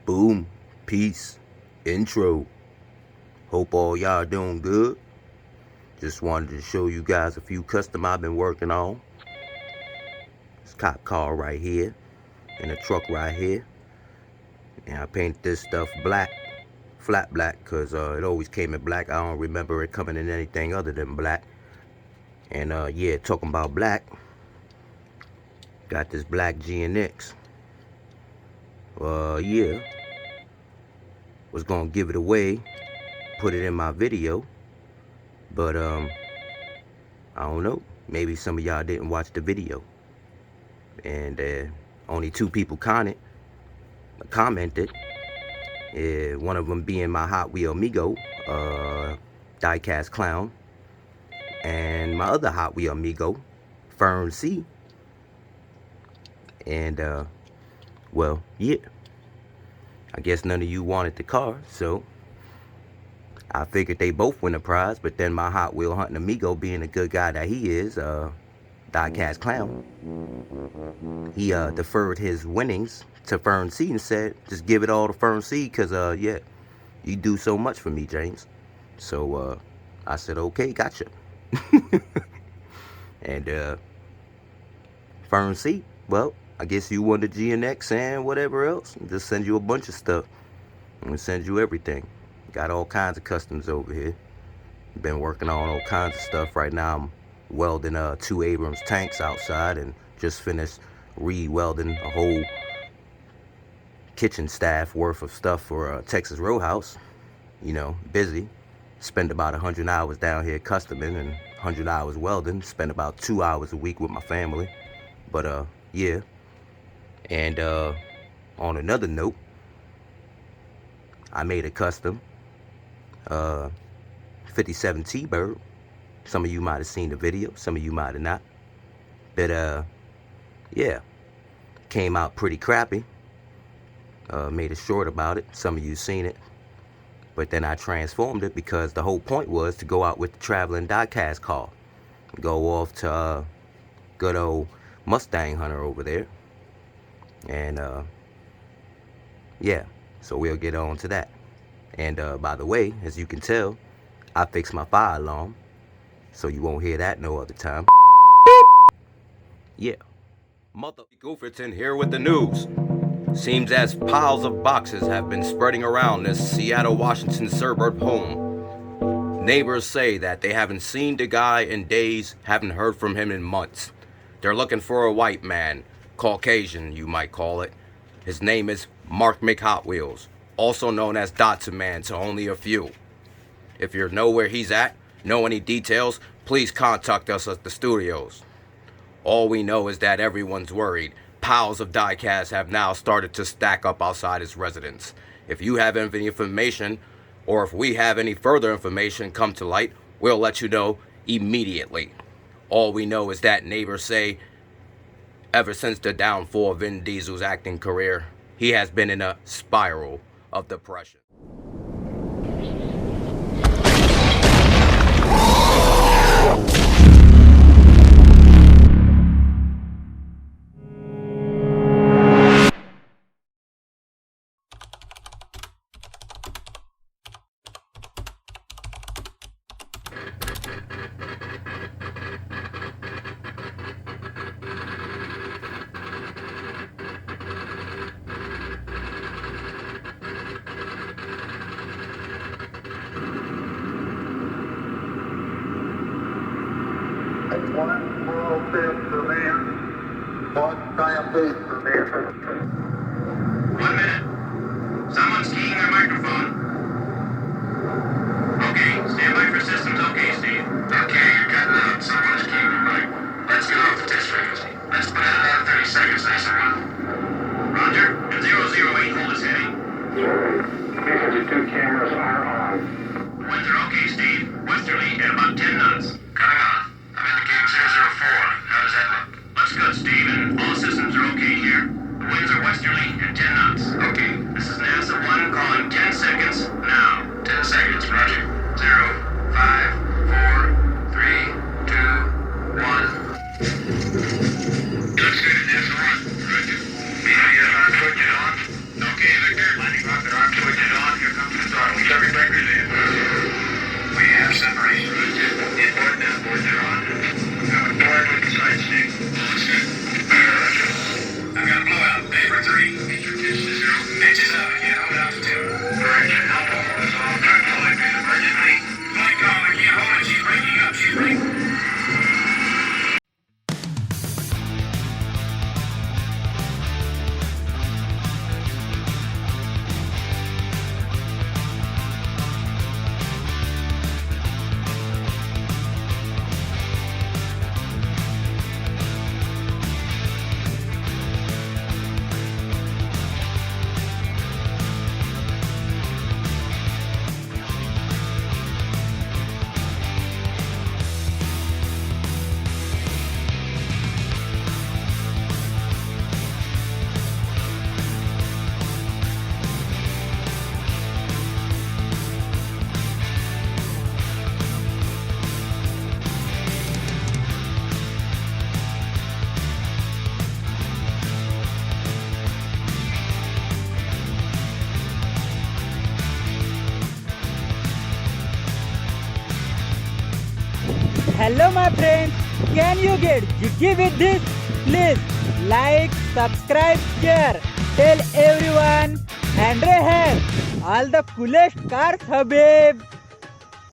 Boom. Peace. Intro. Hope all y'all doing good. Just wanted to show you guys a few custom I've been working on. This cop car right here. And a truck right here. And I painted this stuff black. Flat black. Because it always came in black. I don't remember it coming in anything other than black. And yeah, talking about black. Got this black GNX. Yeah. Was gonna give it away, put it in my video, but I don't know, maybe some of y'all didn't watch the video, and only 2 people commented, one of them being my Hot Wheel amigo, Diecast Clown, and my other Hot Wheel amigo, Fern C. And well, yeah, I guess none of you wanted the car, so I figured they both win a prize. But then my Hot Wheel hunting amigo, being a good guy that he is, Diecast Clown, he deferred his winnings to Fern C and said, just give it all to Fern C, because yeah, you do so much for me, James. So I said, okay, gotcha. And Fern C, well, I guess you won the GNX and whatever else. Just send you a bunch of stuff. I'm gonna send you everything. Got all kinds of customs over here. Been working on all kinds of stuff. Right now I'm welding 2 Abrams tanks outside, and just finished re-welding a whole kitchen staff worth of stuff for Texas Roadhouse. You know, busy. Spend about 100 hours down here customing and 100 hours welding. Spend about 2 hours a week with my family. But yeah. And on another note, I made a custom 57T-Bird. Some of you might have seen the video, some of you might have not. But yeah, came out pretty crappy. Made a short about it. Some of you seen it. But then I transformed it, because the whole point was to go out with the traveling diecast car. Go off to good old Mustang Hunter over there. And yeah, so we'll get on to that. And by the way, as you can tell, I fixed my fire alarm, so you won't hear that no other time. Yeah, Mother Gooferton here with the news. Seems as piles of boxes have been spreading around this Seattle, Washington suburb home. Neighbors say that they haven't seen the guy in days, haven't heard from him in months. They're looking for a white man. Caucasian, you might call it. His name is Mark McHotwheels, also known as Dotson Man to only a few. If you know where he's at, know any details, please contact us at the studios. All we know is that everyone's worried. Piles of diecasts have now started to stack up outside his residence. If you have any information, or if we have any further information come to light, we'll let you know immediately. All we know is that neighbors say ever since the downfall of Vin Diesel's acting career, he has been in a spiral of depression. One small step for man, one giant leap for mankind. 1 minute. Someone's keying their microphone. Okay, stand by for systems. Okay, Steve. Okay, you got that. Someone's keying their mic. Let's get off the test frequency. Let's put it at 30 seconds. Nice and run. Roger. And 008, hold us heading. Two cameras are on. Winds are okay, Steve. Westerly at about 10 knots. Coming off. I'm indicating 004. How does that look? Looks good, Steve, and all systems are okay here. The winds are westerly at 10 knots. Okay. This is NASA 1 calling 10 seconds now. 10 seconds, roger. 0, 5, 4, 3, 2, 1. Looks good at NASA 1. Roger. Media on, put it on. Okay, Victor. Hello my friends, can you get jiggy with this? Please like, subscribe, share, tell everyone. Andre has all the coolest cars, Habib.